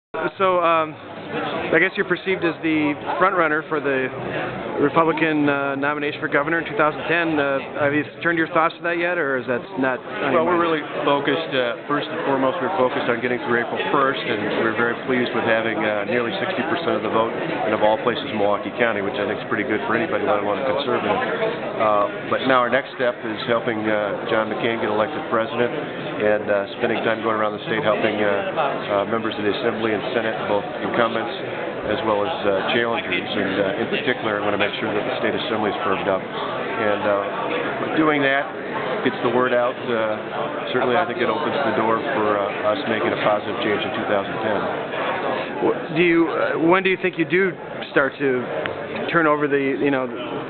So, I guess you're perceived as the front-runner for the Republican nomination for governor in 2010. Have you turned your thoughts to that yet, or is that not? Well, we're really focused, first and foremost, we're focused on getting through April 1st, and we're very pleased with having nearly 60% of the vote in, of all places, Milwaukee County, which I think is pretty good for anybody, let alone a conservative. But now our next step is helping John McCain get elected president, and spending time going around the state helping members of the Assembly and Senate, both incumbents as well as challengers, and in particular I want to make sure that the state assembly is firmed up, and doing that gets the word out. Certainly I think it opens the door for us making a positive change in 2010. When do you think you do start to turn over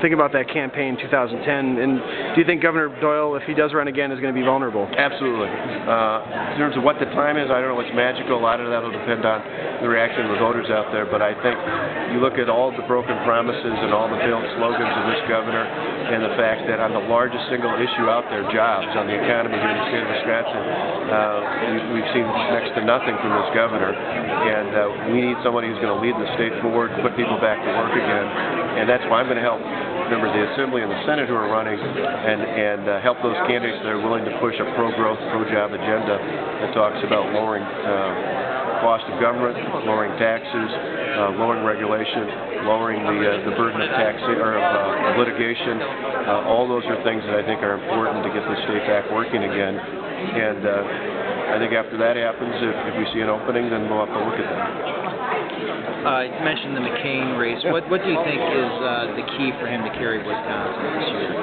think about that campaign in 2010, and do you think Governor Doyle, if he does run again, is going to be vulnerable? Absolutely. In terms of what the time is, I don't know what's magical. A lot of that will depend on the reaction of the voters out there, but I think you look at all the broken promises and all the failed slogans of this governor, and the fact that on the largest single issue out there, jobs, on the economy here in the state of Wisconsin, we've seen next to nothing from this governor, and we need somebody who's going to lead the state forward, put people back to work again, and that's why I'm going to help members of the Assembly and the Senate who are running, and help those candidates that are willing to push a pro-growth, pro-job agenda that talks about lowering cost of government, lowering taxes, lowering regulation, lowering the burden of litigation. All those are things that I think are important to get the state back working again. And I think after that happens, if we see an opening, then we'll have to look at that. You mentioned the McCain race. What do you think is the key for him to carry Wisconsin this year?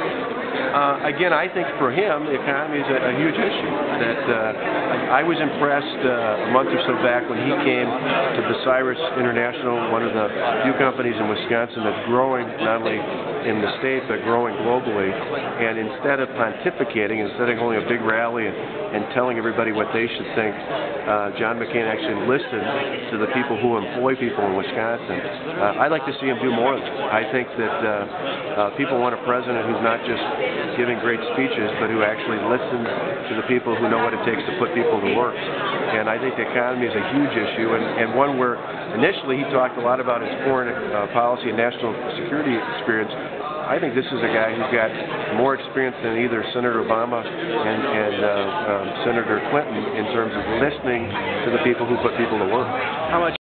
Again, I think for him, the economy is a huge issue. I was impressed a month or so back when he came to Bucyrus International, one of the few companies in Wisconsin that's growing not only in the state but growing globally. And instead of pontificating, instead of holding a big rally and telling everybody what they should think, John McCain actually listened to the people who employ people in Wisconsin. I'd like to see him do more of that. I think that people want a president who's not just giving great speeches, but who actually listens to the people who know what it takes to put people to work. And I think the economy is a huge issue, and one where initially he talked a lot about his foreign policy and national security experience. I think this is a guy who's got more experience than either Senator Obama and Senator Clinton in terms of listening to the people who put people to work. How much